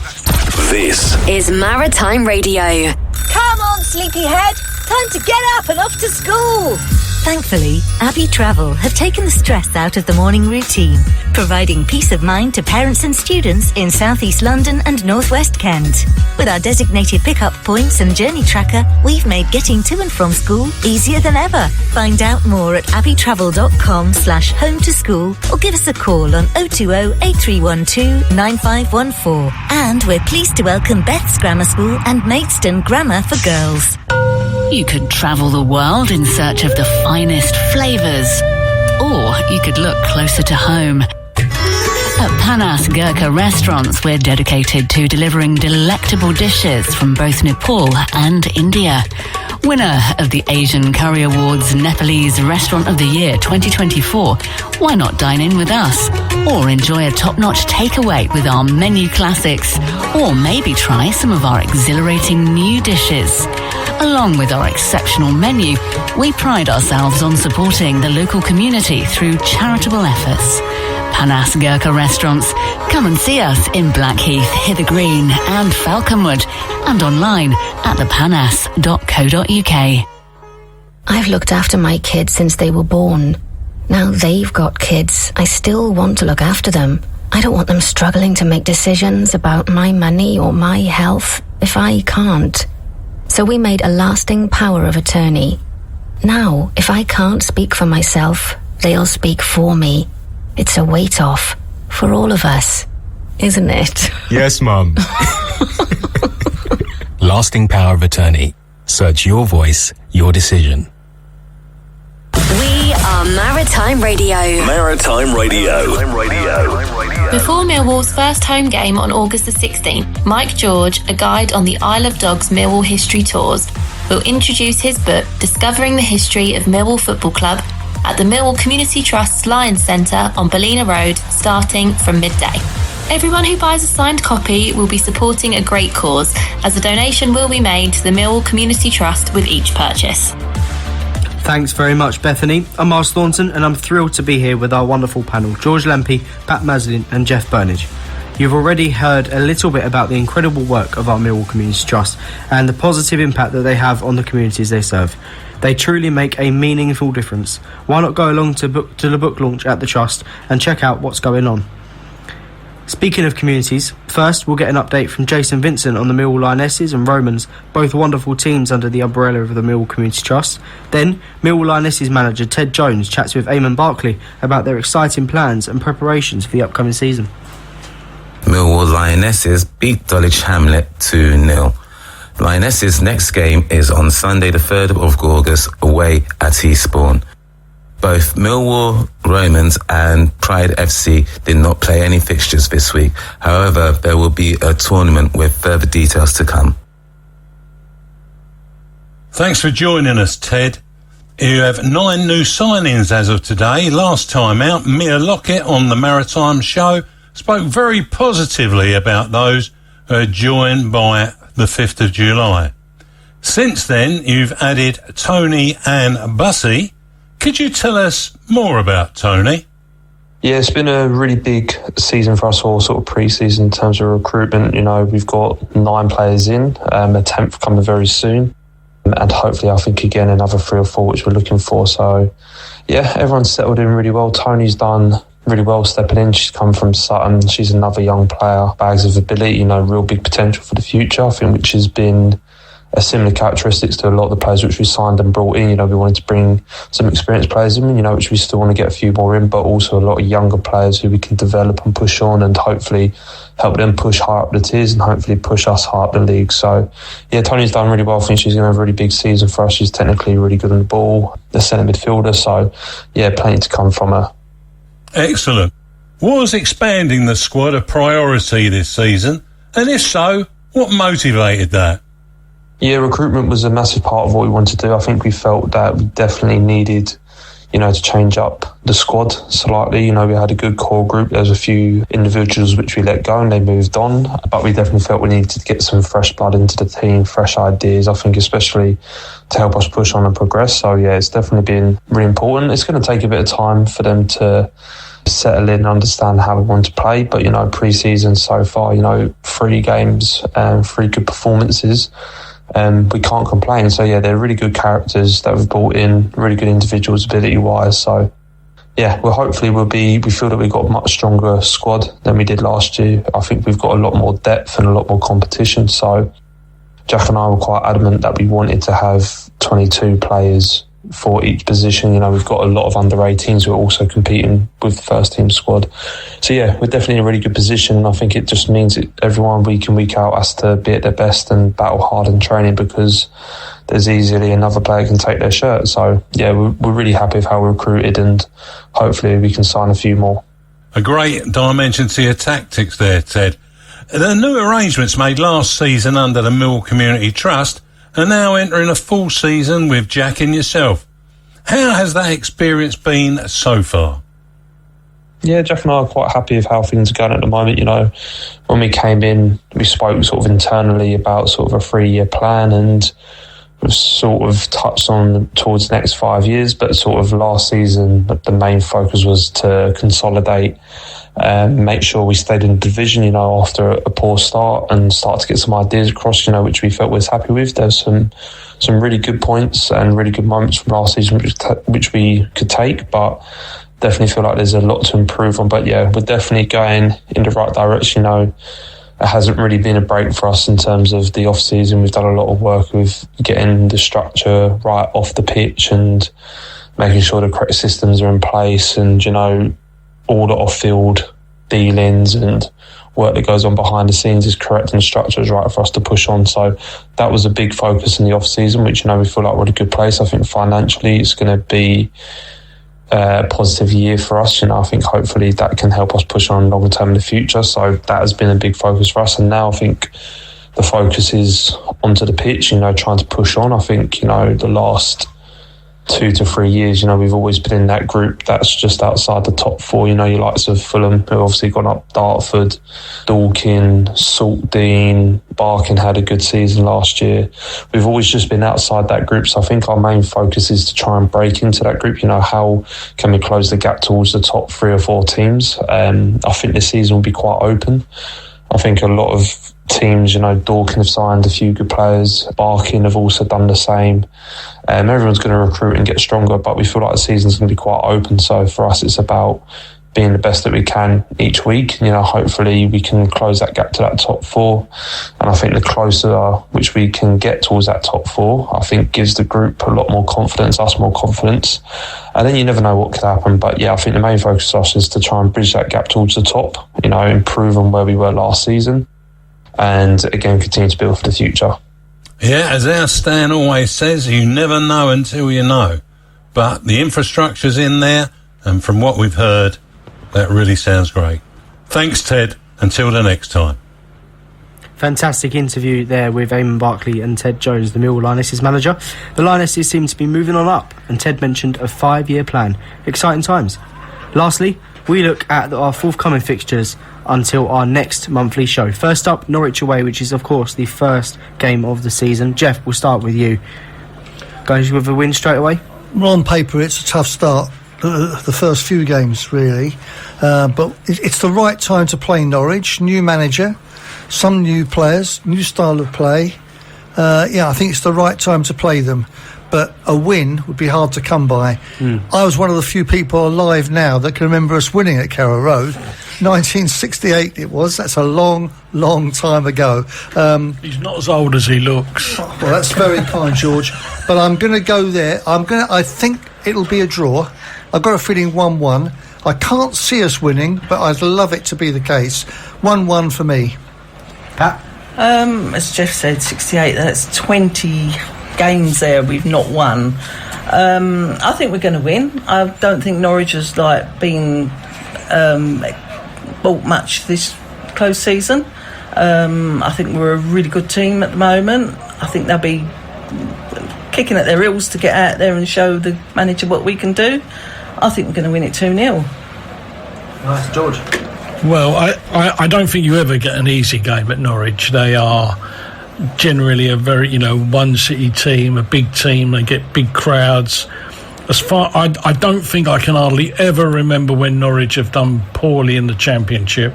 This is Maritime Radio. Come on, sleepyhead. Time to get up and off to school. Thankfully, Abbey Travel have taken the stress out of the morning routine, providing peace of mind to parents and students in South East London and North West Kent. With our designated pickup points and journey tracker, we've made getting to and from school easier than ever. Find out more at abbeytravel.com/home to school or give us a call on 020 8312 9514. And we're pleased to welcome Beth's Grammar School and Maidstone Grammar for Girls. You could travel the world in search of the finest flavours, or you could look closer to home. At Panas Gurkha Restaurants, we're dedicated to delivering delectable dishes from both Nepal and India. Winner of the Asian Curry Awards Nepalese Restaurant of the Year 2024, why not dine in with us? Or enjoy a top-notch takeaway with our menu classics, or maybe try some of our exhilarating new dishes. Along with our exceptional menu, we pride ourselves on supporting the local community through charitable efforts. Panas Gurkha Restaurants. Come and see us in Blackheath, Hither Green and Falconwood, and online at thepanas.co.uk. I've looked after my kids since they were born. Now they've got kids. I still want to look after them. I don't want them struggling to make decisions about my money or my health if I can't. So we made a lasting power of attorney. Now, if I can't speak for myself, they'll speak for me. It's a weight off for all of us, isn't it? Yes, Mum. Lasting power of attorney. Search your voice, your decision. We are Maritime Radio. Maritime Radio. Before Millwall's first home game on August the 16th, Mike George, a guide on the Isle of Dogs Millwall history tours, will introduce his book, Discovering the History of Millwall Football Club, at the Millwall Community Trust's Lion Centre on Ballina Road, starting from midday. Everyone who buys a signed copy will be supporting a great cause, as a donation will be made to the Millwall Community Trust with each purchase. Thanks very much, Bethany. I'm Myles Thornton, and I'm thrilled to be here with our wonderful panel, George Lampey, Pat Maslin and Jeff Burnige. You've already heard a little bit about the incredible work of our Millwall Community Trust and the positive impact that they have on the communities they serve. They truly make a meaningful difference. Why not go along to the book launch at the Trust and check out what's going on? Speaking of communities, first we'll get an update from Jason Vincent on the Millwall Lionesses and Romans, both wonderful teams under the umbrella of the Millwall Community Trust. Then, Millwall Lionesses manager Ted Jones chats with Eamon Barkley about their exciting plans and preparations for the upcoming season. Millwall Lionesses beat Dulwich Hamlet 2-0. Lionesses' next game is on Sunday the 3rd of August away at Eastbourne. Both Millwall Romans and Pride FC did not play any fixtures this week. However, there will be a tournament with further details to come. Thanks for joining us, Ted. You have 9 new signings as of today. Last time out, Mia Lockett on the Maritime show spoke very positively about those who are joined by the 5th of July. Since then, you've added Tony and Bussy. Could you tell us more about Tony? Yeah, it's been a really big season for us all, sort of pre-season in terms of recruitment. You know, we've got 9 players in, a 10th coming very soon. And hopefully, I think, again, another 3 or 4, which we're looking for. So, yeah, everyone's settled in really well. Tony's done really well stepping in. She's come from Sutton. She's another young player, bags of ability, you know, real big potential for the future, I think, which has been a similar characteristics to a lot of the players which we signed and brought in. You know, we wanted to bring some experienced players in, you know, which we still want to get a few more in, but also a lot of younger players who we can develop and push on and hopefully help them push high up the tiers and hopefully push us high up the league. So, yeah, Tony's done really well. I think she's going to have a really big season for us. She's technically really good on the ball, the centre midfielder. So, yeah, plenty to come from her. Excellent. Was expanding the squad a priority this season? And if so, what motivated that? Yeah, recruitment was a massive part of what we wanted to do. I think we felt that we definitely needed, you know, to change up the squad slightly. You know, we had a good core group. There was a few individuals which we let go and they moved on. But we definitely felt we needed to get some fresh blood into the team, fresh ideas, I think, especially to help us push on and progress. So, yeah, it's definitely been really important. It's going to take a bit of time for them to settle in and understand how we want to play. But, you know, pre-season so far, you know, 3 games and 3 good performances. We can't complain. So, yeah, they're really good characters that we've brought in, really good individuals ability-wise. So, yeah, we feel that we've got a much stronger squad than we did last year. I think we've got a lot more depth and a lot more competition. So, Jack and I were quite adamant that we wanted to have 22 players for each position. You know, we've got a lot of under-18s who are also competing with the first team squad. So, yeah, we're definitely in a really good position. And I think it just means that everyone week in, week out has to be at their best and battle hard in training because there's easily another player can take their shirt. So, yeah, we're really happy with how we're recruited and hopefully we can sign a few more. A great dimension to your tactics there, Ted. The new arrangements made last season under the Millwall Community Trust are now entering a full season with Jack and yourself. How has that experience been so far? Yeah, Jack and I are quite happy with how things are going at the moment. You know, when we came in, we spoke sort of internally about sort of a 3-year plan and we've sort of touched on towards the next 5 years, but sort of last season, the main focus was to consolidate and make sure we stayed in the division, you know, after a poor start and start to get some ideas across, you know, which we felt we was happy with. There's some really good points and really good moments from last season which we could take, but definitely feel like there's a lot to improve on. But yeah, we're definitely going in the right direction. You know, it hasn't really been a break for us in terms of the off season. We've done a lot of work with getting the structure right off the pitch and making sure the correct systems are in place and, you know, all the off-field dealings and work that goes on behind the scenes is correct and the structure is right for us to push on. So that was a big focus in the off-season, which, you know, we feel like we're in a good place. I think financially it's going to be a positive year for us. You know, I think hopefully that can help us push on longer term in the future. So that has been a big focus for us. And now I think the focus is onto the pitch, you know, trying to push on. I think, you know, the last 2 to 3 years, you know, we've always been in that group that's just outside the top 4. You know, your likes of Fulham, who obviously gone up, Dartford, Dorking, Saltdean, Barking had a good season last year. We've always just been outside that group. So I think our main focus is to try and break into that group. You know, how can we close the gap towards the top 3 or 4 teams? I think this season will be quite open. I think a lot of teams, you know, Dorking have signed a few good players. Barking have also done the same. Everyone's going to recruit and get stronger, but we feel like the season's going to be quite open. So for us, it's about being the best that we can each week. You know, hopefully we can close that gap to that top 4. And I think the closer which we can get towards that top 4, I think gives the group a lot more confidence, us more confidence. And then you never know what could happen. But yeah, I think the main focus for us is to try and bridge that gap towards the top, you know, improve on where we were last season. And again, continue to build for the future. Yeah, as our Stan always says, you never know until you know. But the infrastructure's in there, and from what we've heard, that really sounds great. Thanks, Ted. Until the next time. Fantastic interview there with Eamon Barkley and Ted Jones, the Millwall Lionesses manager. The Lionesses seem to be moving on up, and Ted mentioned a 5-year plan. Exciting times. Lastly, we look at our forthcoming fixtures until our next monthly show. First up, Norwich away, which is of course the first game of the season. Jeff, we'll start with you. Going with a win straight away? Well, on paper it's a tough start. the first few games, really. But it's the right time to play Norwich. New manager, some new players, new style of play. I think it's the right time to play them. But a win would be hard to come by. I was one of the few people alive now that can remember us winning at Carrow Road. 1968 it was. That's a long, long time ago. He's not as old as he looks. Well, that's very kind, George. But I'm going to go there. I think it'll be a draw. I've got a feeling 1-1. I can't see us winning, but I'd love it to be the case. 1-1 for me. Pat? As Jeff said, 68, that's 20 games there we've not won. I think we're going to win. I don't think Norwich has been bought much this close season. I think we're a really good team at the moment. I think they'll be kicking at their heels to get out there and show the manager what we can do. I think we're going to win it 2-0. Nice, George. Well, I don't think you ever get an easy game at Norwich. They are generally a very, one city team, a big team. They get big crowds. I don't think I can hardly ever remember when Norwich have done poorly in the Championship.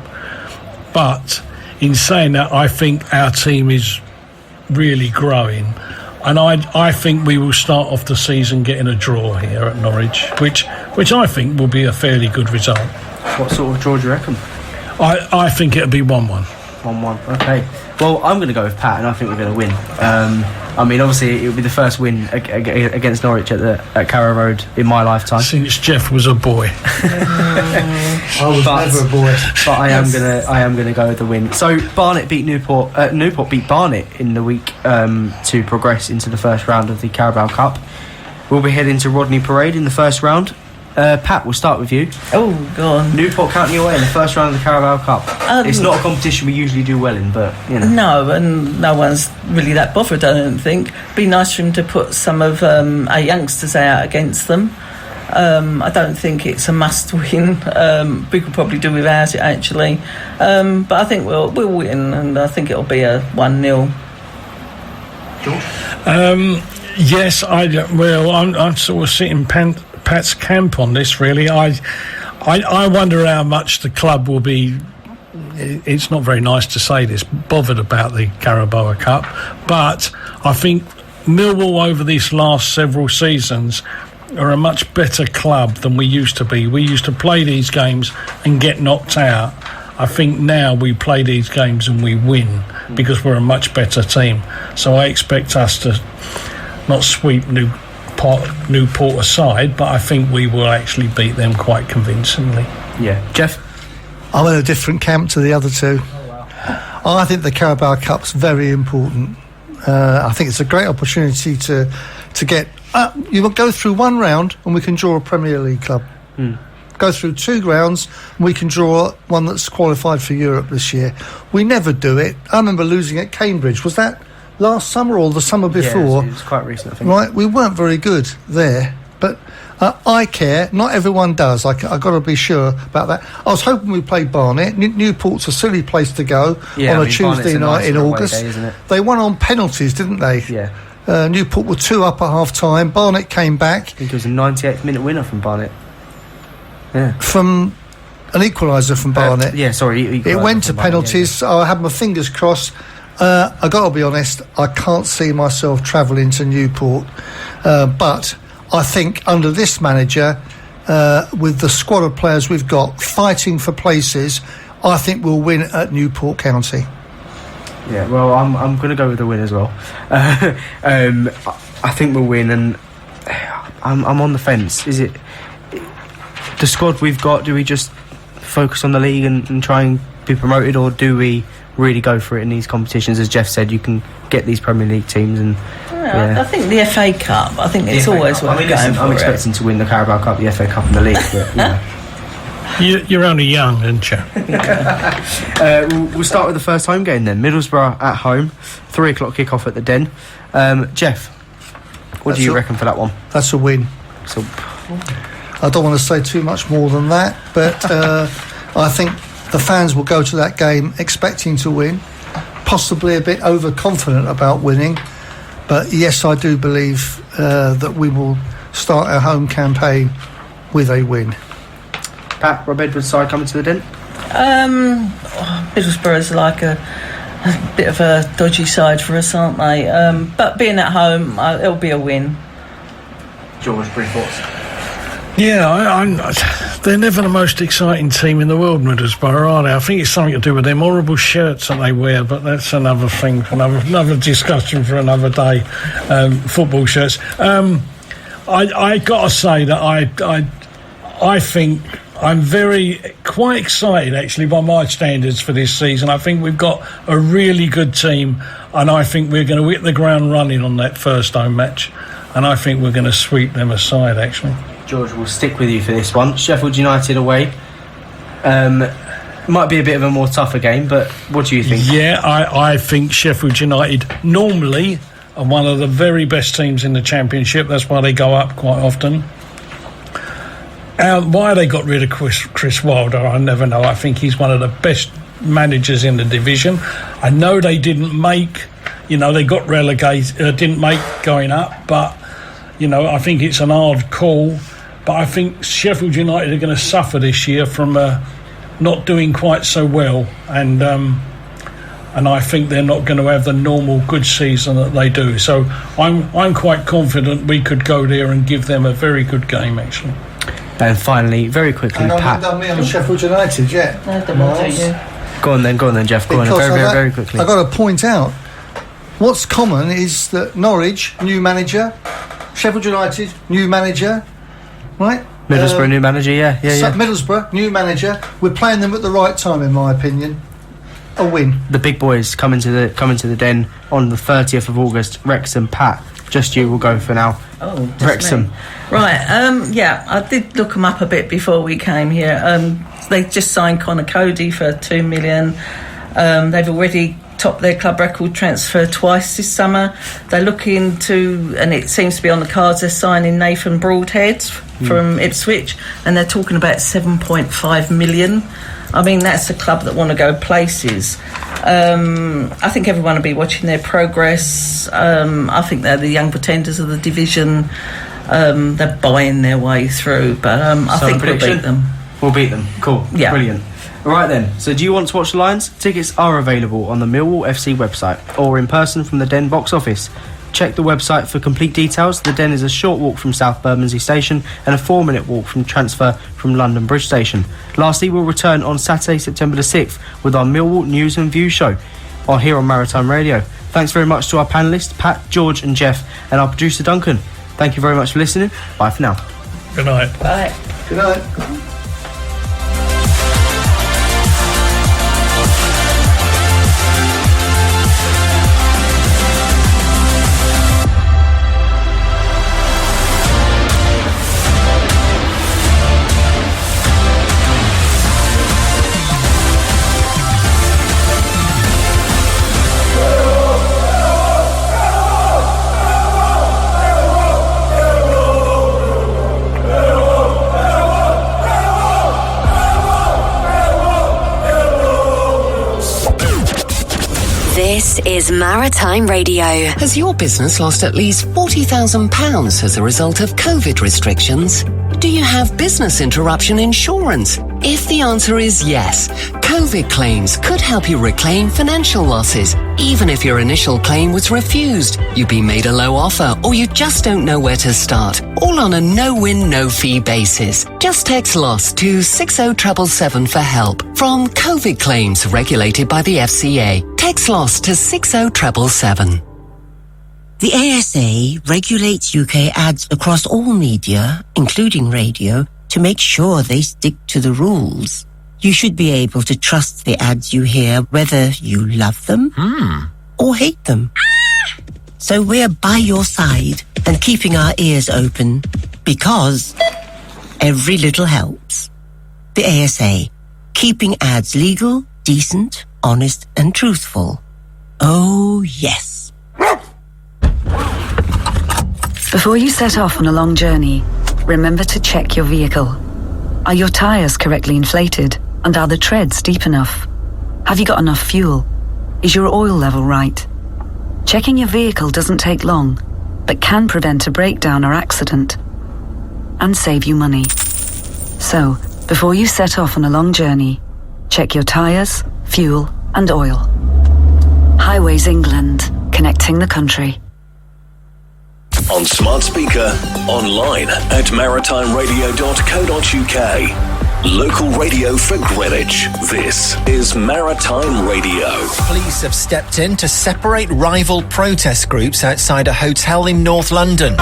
But in saying that, I think our team is really growing. And I think we will start off the season getting a draw here at Norwich, which I think will be a fairly good result. What sort of draw do you reckon? I think it'll be 1-1. 1-1, okay. Well, I'm going to go with Pat, and I think we're going to win. Obviously, it'll be the first win against Norwich at Carrow Road in my lifetime. Since Jeff was a boy. I was never a boy. But I am gonna go with the win. So Barnet beat Newport. Newport beat Barnet in the week to progress into the first round of the Carabao Cup. We'll be heading to Rodney Parade in the first round. Pat, we'll start with you. Oh, go on. Newport County away in the first round of the Carabao Cup. It's not a competition we usually do well in, but No, and no one's really that bothered, I don't think. Be nice for him to put some of our youngsters out against them. I don't think it's a must-win. We could probably do without it, actually. But I think we'll win, and I think it'll be a 1-0. George? Yes, I'm sort of sitting Pat's camp on this, really. I wonder how much the club will be, it's not very nice to say this, bothered about the Carabao Cup, but I think Millwall over these last several seasons are a much better club than we used to be. We used to play these games and get knocked out. I think now we play these games and we win because we're a much better team. So I expect us to not sweep Newport aside, but I think we will actually beat them quite convincingly. Yeah. Jeff? I'm in a different camp to the other two. I think the Carabao Cup's very important. I think it's a great opportunity to get... you will go through one round and we can draw a Premier League club. Go through 2 rounds and we can draw one that's qualified for Europe this year. We never do it. I remember losing at Cambridge. Was that last summer or the summer before? Yeah, it was quite recent, I think. Right, we weren't very good there, but I care. Not everyone does. I've got to be sure about that. I was hoping we played Barnet. Newport's a silly place to go on a Tuesday night in August. Day, isn't it? They won on penalties, didn't they? Yeah. Newport were 2 up at half time. Barnet came back. I think it was a 98th minute winner from Barnet. Yeah. From an equaliser from Barnet. It went to penalties. I had my fingers crossed. I got to be honest, I can't see myself travelling to Newport, but I think under this manager, with the squad of players we've got fighting for places, I think we'll win at Newport County. Yeah, well, I'm going to go with the win as well. I think we'll win, and I'm on the fence. Is it the squad we've got? Do we just focus on the league and try and be promoted, or do we really go for it in these competitions? As Jeff said, you can get these Premier League teams, and I think the FA Cup, I think it's always worth going for. I'm expecting to win the Carabao Cup, the FA Cup and the league, but You're only young, aren't you? We'll start with the first home game then. Middlesbrough at home, 3 o'clock kick-off at the Den. Jeff, what do you reckon for that one? That's a win. So, I don't want to say too much more than that, but I think the fans will go to that game expecting to win, possibly a bit overconfident about winning, but yes, I do believe that we will start our home campaign with a win. Pat, Rob Edwards' side coming to the Den? Middlesbrough's like a bit of a dodgy side for us, aren't they? But being at home, it'll be a win. George, brief thoughts? Yeah, they're never the most exciting team in the world, Middlesbrough, are they? I think it's something to do with them horrible shirts that they wear, but that's another thing, another discussion for another day. Football shirts. I got to say that I think I'm quite excited, actually, by my standards for this season. I think we've got a really good team, and I think we're going to hit the ground running on that first home match, and I think we're going to sweep them aside, actually. George, we'll stick with you for this one. Sheffield United away. Might be a bit of a more tougher game, but what do you think? Yeah, I think Sheffield United normally are one of the very best teams in the Championship. That's why they go up quite often. Why they got rid of Chris Wilder, I never know. I think he's one of the best managers in the division. I know they didn't make, they got relegated, didn't make going up, but, I think it's an hard call. But I think Sheffield United are going to suffer this year from not doing quite so well, and I think they're not going to have the normal good season that they do. So I'm quite confident we could go there and give them a very good game, actually. And finally, very quickly, and Pat. I've not done me on Sheffield United yet. Go on then, Jeff. Go on, very quickly. I've got to point out, what's common is that Norwich, new manager, Sheffield United, new manager, right? Middlesbrough, new manager, yeah. Middlesbrough, new manager. We're playing them at the right time, in my opinion. A win. The big boys coming to the Den on the 30th of August. Wrexham, Pat. Just you will go for now. Oh, Wrexham. Me. Right, I did look them up a bit before we came here. They just signed Connor Cody for $2 million. They've already topped their club record transfer twice this summer. They're looking to, and it seems to be on the cards, they're signing Nathan Broadhead from Ipswich, and they're talking about $7.5 million. I mean, that's a club that want to go places. I think everyone will be watching their progress. I think they're the young pretenders of the division. They're buying their way through, but I think we'll beat them. We'll beat them. Cool. Yeah. Brilliant. All right then. So do you want to watch the Lions? Tickets are available on the Millwall FC website or in person from the Den box office. Check the website for complete details. The Den is a short walk from South Bermondsey Station and a 4-minute walk from transfer from London Bridge Station. Lastly, we'll return on Saturday, September the 6th with our Millwall News and Views show here on Maritime Radio. Thanks very much to our panellists, Pat, George and Jeff, and our producer, Duncan. Thank you very much for listening. Bye for now. Good night. Bye. Good night. This is Maritime Radio. Has your business lost at least £40,000 as a result of COVID restrictions? Do you have business interruption insurance? If the answer is yes, COVID claims could help you reclaim financial losses. Even if your initial claim was refused, you've been made a low offer, or you just don't know where to start. All on a no-win, no-fee basis. Just text LOSS to 60777 for help. From COVID claims regulated by the FCA. Text LOSS to 60777. The ASA regulates UK ads across all media, including radio, to make sure they stick to the rules. You should be able to trust the ads you hear, whether you love them or hate them. So we're by your side and keeping our ears open, because every little helps. The ASA, keeping ads legal, decent, honest and truthful. Oh, yes. Before you set off on a long journey, remember to check your vehicle. Are your tyres correctly inflated? And are the treads deep enough? Have you got enough fuel? Is your oil level right? Checking your vehicle doesn't take long, but can prevent a breakdown or accident and save you money. So, before you set off on a long journey, check your tyres, fuel and oil. Highways England, connecting the country. On smart speaker, online at maritimeradio.co.uk. Local radio for Greenwich. This is Maritime Radio. Police have stepped in to separate rival protest groups outside a hotel in North London.